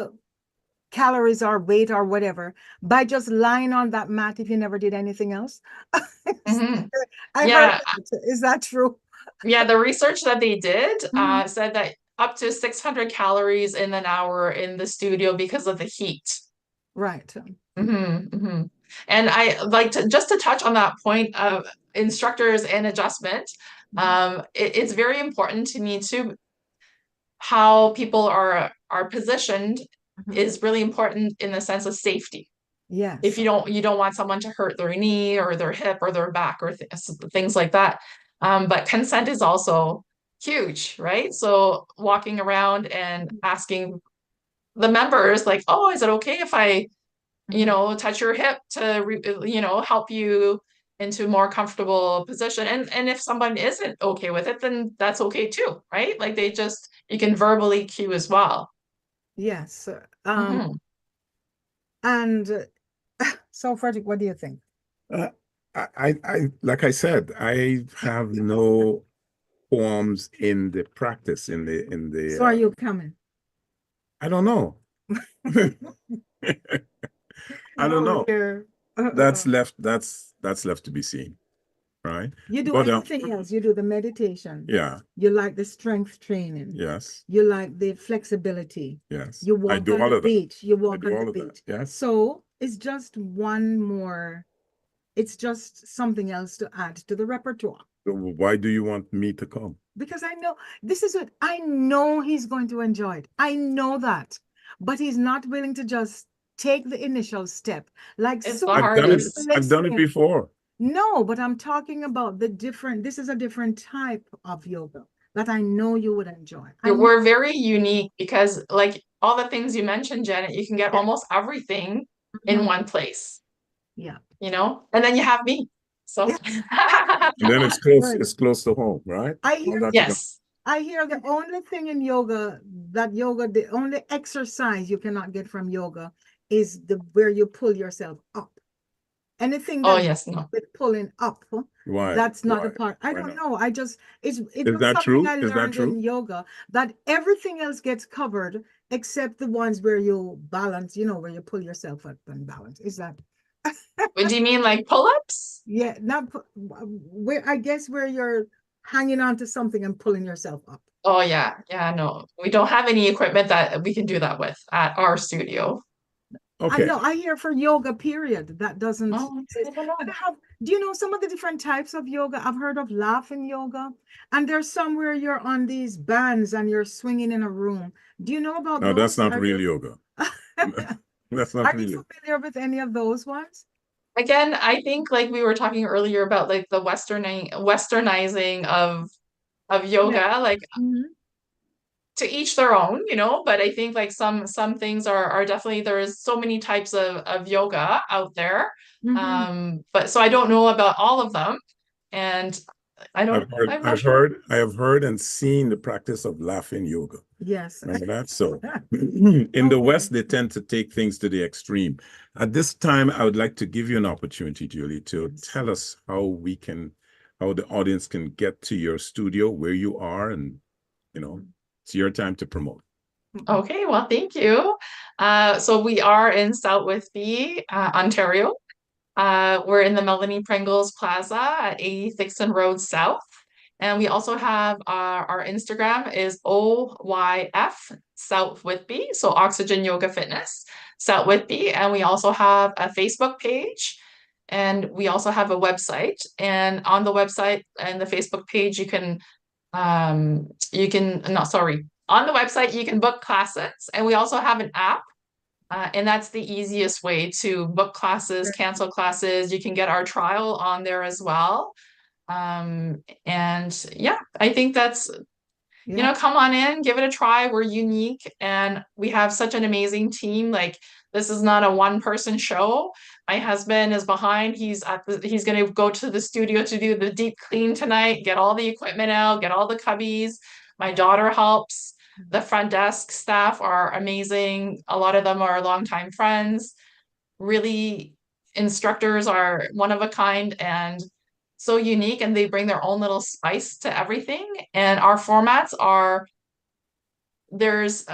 calories or weight or whatever by just lying on that mat if you never did anything else? I heard that. Is that true? Yeah, the research that they did said that up to 600 calories in an hour in the studio because of the heat. Right. And I like to just to touch on that point of instructors and adjustment. It's very important to me too. How people are positioned is really important in the sense of safety. Yes. If you don't want someone to hurt their knee or their hip or their back or things like that. But consent is also huge, right? So walking around and asking the members like, oh, is it okay if I, you know, touch your hip to, you know, help you into a more comfortable position? And if someone isn't okay with it, then that's okay too, right? Like you can verbally cue as well. Yes. And so, Frederick, what do you think? I like I said, I have no qualms in the practice in the. So, are you coming? I don't know. I don't know. That's left to be seen, right? You do everything else. You do the meditation. Yeah. You like the strength training. Yes. You like the flexibility. Yes. You walk on the beach. You walk on the beach. Yes. So it's just one more. It's just something else to add to the repertoire. So why do you want me to come? Because I know this is what I know he's going to enjoy it. I know that, but he's not willing to just take the initial step. Like it's so the hardest. I've done it before. No, but I'm talking about this is a different type of yoga that I know you would enjoy. We're very unique because like all the things you mentioned, Janet, you can get almost everything in one place. Yeah. You know, and then you have me. So and then it's close to home, right? I hear yes. I hear the only thing in yoga, the only exercise you cannot get from yoga is the where you pull yourself up. Anything Oh that yes, no. with pulling up, Why? that's not a Why? part. I Why don't not? know. I just it Is was that something true? I Is that learned in true? yoga that everything else gets covered except the ones where you balance, where you pull yourself up and balance. Is that What do you mean, like pull-ups? yeah, not where I guess where you're hanging on to something and pulling yourself up. Oh yeah, yeah, no. We don't have any equipment that we can do that with at our studio. I Okay. know, I hear for yoga, period. That doesn't Oh, exist. I don't But know. do you know some of the different types of yoga? I've heard of laughing yoga, and there's some where you're on these bands and you're swinging in a room. Do you know about No, that's those? not real yoga. That's not Are you real. familiar with any of those ones? Again, I think like we were talking earlier about like the westernizing of Yeah. yoga, like Mhm. to each their own, but I think like some things are definitely there's so many types of yoga out there. Mhm. But so I don't know about all of them. And I'm not sure. I have heard and seen the practice of laughing yoga. Yes. Remember that? So in the Okay. West, they tend to take things to the extreme. At this time, I would like to give you an opportunity, Julie, to tell us how the audience can get to your studio, where you are, and it's your time to promote. Okay, well, thank you. So we are in South Whitby, Ontario. We're in the Melanie Pringles Plaza at 80 Thickson Road South. And we also have our Instagram is OYF South Whitby, so Oxygen Yoga Fitness, South Whitby. And we also have a Facebook page and we also have a website. And on the website and the Facebook page, on the website, you can book classes. And we also have an app. And that's the easiest way to book classes, cancel classes. You can get our trial on there as well. And yeah, I think that's, Yeah. come on in, give it a try. We're unique and we have such an amazing team. Like this is not a one-person show. My husband is behind. He's going to go to the studio to do the deep clean tonight, get all the equipment out, get all the cubbies. My daughter helps. The front desk staff are amazing. A lot of them are longtime friends. Really, instructors are one of a kind and so unique, and they bring their own little spice to everything. And our formats are there's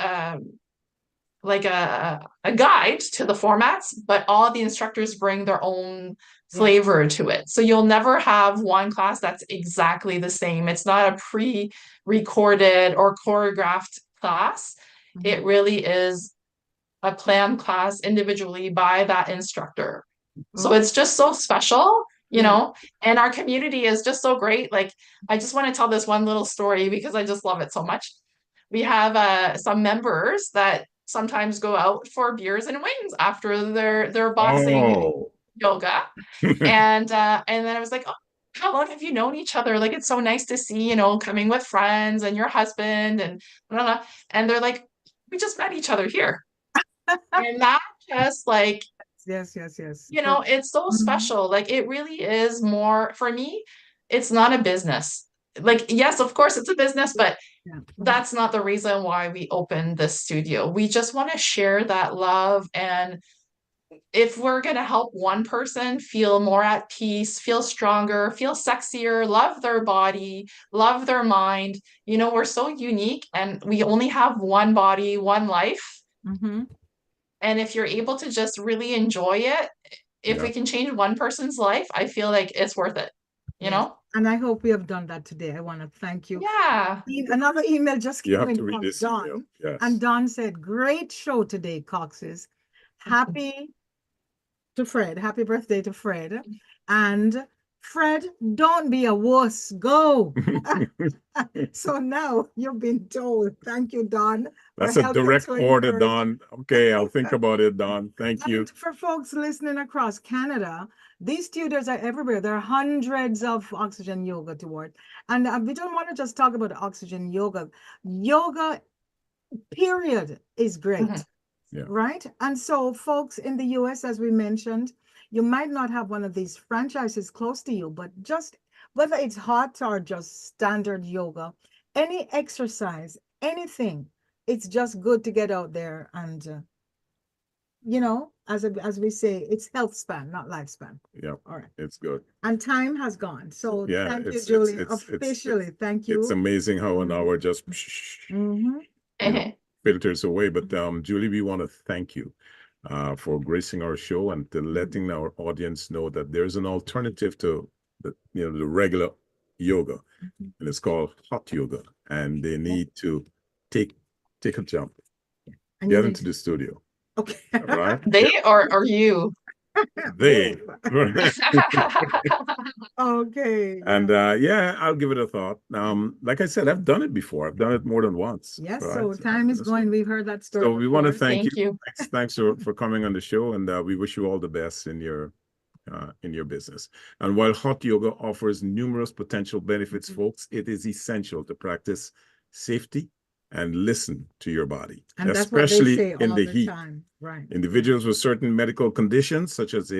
like a guide to the formats, but all the instructors bring their own Yes. flavor to it. So you'll never have one class that's exactly the same. It's not a pre-recorded or choreographed class. It really is a planned class individually by that instructor. So Okay. it's just so special, Yeah. and our community is just so great. Like, I just want to tell this one little story because I just love it so much. We have some members that sometimes go out for beers and wings after their boxing Oh. yoga. And then I was like, oh, how long have you known each other? Like, it's so nice to see, coming with friends and your husband and blah, blah, blah. And they're like, we just met each other here. And that just like, Yes. Yes. Yes. it's so Mhm. special. Like it really is more for me, it's not a business. Like, yes, of course it's a business, but Yeah. that's not the reason why we opened this studio. We just want to share that love. And if we're going to help one person feel more at peace, feel stronger, feel sexier, love their body, love their mind, we're so unique and we only have one body, one life. Mhm. And if you're able to just really enjoy it, if Yeah. we can change one person's life, I feel like it's worth it, you Yes. know? And I hope we have done that today. I want to thank you. Yeah. Another email just You came have in to read from this email. Don. Yes. And Don said, great show today, Coxes. Happy to Fred. Happy birthday to Fred. And Fred, don't be a wuss. Go. So now you've been told. Thank you, Don, for That's a helping direct to order, encourage. Don. Okay, I'll think about it, Don. Thank you. And for folks listening across Canada, these studios are everywhere. There are hundreds of oxygen yoga toward. And we don't want to just talk about oxygen yoga. Yoga, period, is Mhm. great, Yeah. right? And so folks in the US, as we mentioned, you might not have one of these franchises close to you, but just whether it's hot or just standard yoga, any exercise, anything. It's just good to get out there and, as we say, it's health span, not lifespan. Yeah, All right. it's good. And time has gone. So Yeah, thank you, it's Julie. it's Officially, thank it's you. amazing how an hour just Mhm. filters away. But Julie, we want to thank you for gracing our show and to letting our audience know that there's an alternative to the regular yoga, and it's called hot yoga, and they need to take a jump, And you get need into the studio, Okay. right? They or you? They. Okay. And yeah, I'll give it a thought. Like I said, I've done it before. I've done it more than once. Yes, right? so time is going. We've heard that story So we want to before. thank you. Thank you. Thanks for coming on the show, and we wish you all the best in your business. And while hot yoga offers numerous potential benefits, folks, it is essential to practice safety and listen to your body, And that's what they especially say in all the the heat. time. Right. Individuals with certain medical conditions, such as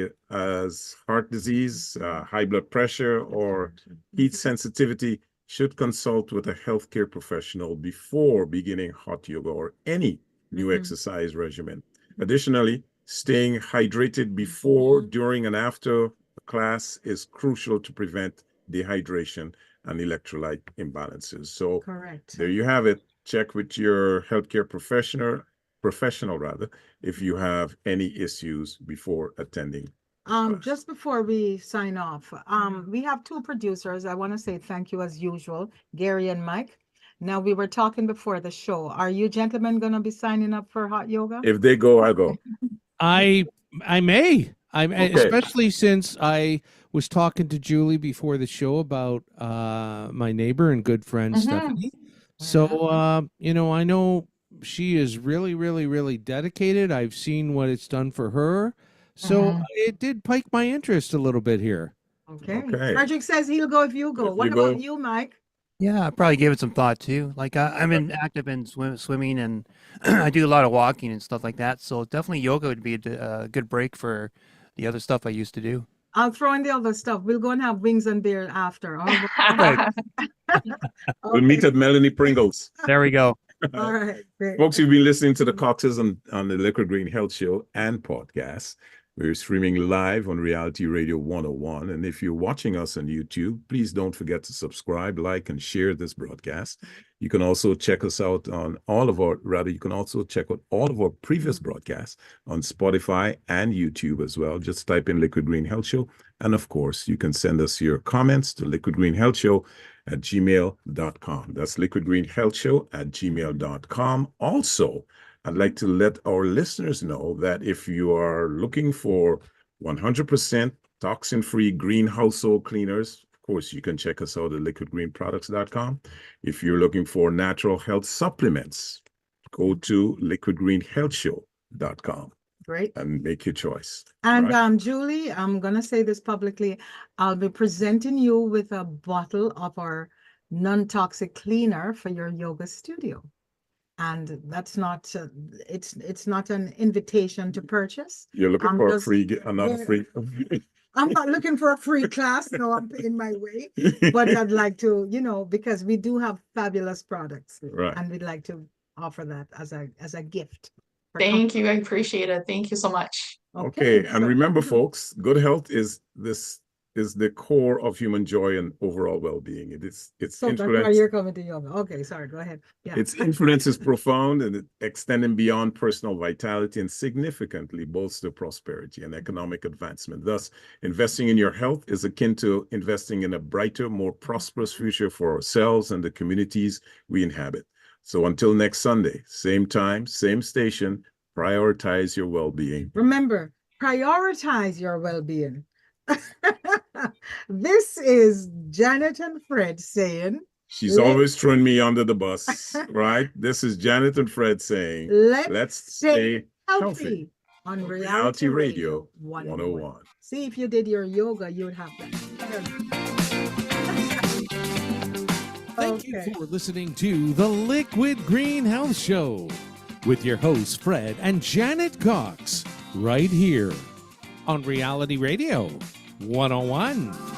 heart disease, high blood pressure, or heat sensitivity, should consult with a healthcare professional before beginning hot yoga or any new exercise regimen. Additionally, staying hydrated before, during, and after a class is crucial to prevent dehydration and electrolyte imbalances. So Correct. there you have it. Check with your healthcare professional rather, if you have any issues before attending. Just before we sign off, we have two producers. I want to say thank you as usual, Gary and Mike. Now, we were talking before the show. Are you gentlemen going to be signing up for hot yoga? If they go, I go. I may. Okay. Especially since I was talking to Julie before the show about my neighbor and good friend Stephanie. So I know she is really, really, really dedicated. I've seen what it's done for her. So it did pique my interest a little bit here. Okay. Okay. Frederick says he'll go if you go. If What you about go. you, Mike? Yeah, I probably gave it some thought too. Like I'm active in swimming, and I do a lot of walking and stuff like that. So definitely yoga would be a good break for the other stuff I used to do. I'll throw in the other stuff. We'll go and have wings and beer after. We'll meet at Melanie Pringle's. There we go. All right. Great. Folks, you've been listening to the Coxes on the Liquid Green Health Show and podcast. We're streaming live on Reality Radio 101. And if you're watching us on YouTube, please don't forget to subscribe, like, and share this broadcast. You can also check us out on you can also check out all of our previous broadcasts on Spotify and YouTube as well. Just type in Liquid Green Health Show. And of course, you can send us your comments to liquidgreenhealthshow@gmail.com. That's liquidgreenhealthshow@gmail.com. Also, I'd like to let our listeners know that if you are looking for 100% toxin-free green household cleaners, of course, you can check us out at liquidgreenproducts.com. If you're looking for natural health supplements, go to liquidgreenhealthshow.com. Great. And make your choice. And right? Julie, I'm going to say this publicly. I'll be presenting you with a bottle of our non-toxic cleaner for your yoga studio. And that's not, it's not an invitation to purchase. You're looking I'm for just- another free. I'm not looking for a free class, no, I'm paying my way. But I'd like to, because we do have fabulous products. Right. And we'd like to offer that as a gift. for Thank you. I comfort. appreciate it. Thank you so much. Okay, and so- remember, folks, good health is the core of human joy and overall well-being. It's So that's why influence. you're coming to yoga. Okay, sorry, go ahead. Yeah. Its influence is profound and extending beyond personal vitality and significantly bolster prosperity and economic advancement. Thus, investing in your health is akin to investing in a brighter, more prosperous future for ourselves and the communities we inhabit. So until next Sunday, same time, same station, prioritize your well-being. Remember, prioritize your well-being. This is Janet and Fred saying, She's always throwing me under the bus, right? This is Janet and Fred saying, let's stay healthy on Reality Radio 101. See, if you did your yoga, you would have that. Thank you for listening to the Liquid Green Health Show with your hosts, Fred and Janet Cox, right here on Reality Radio 101.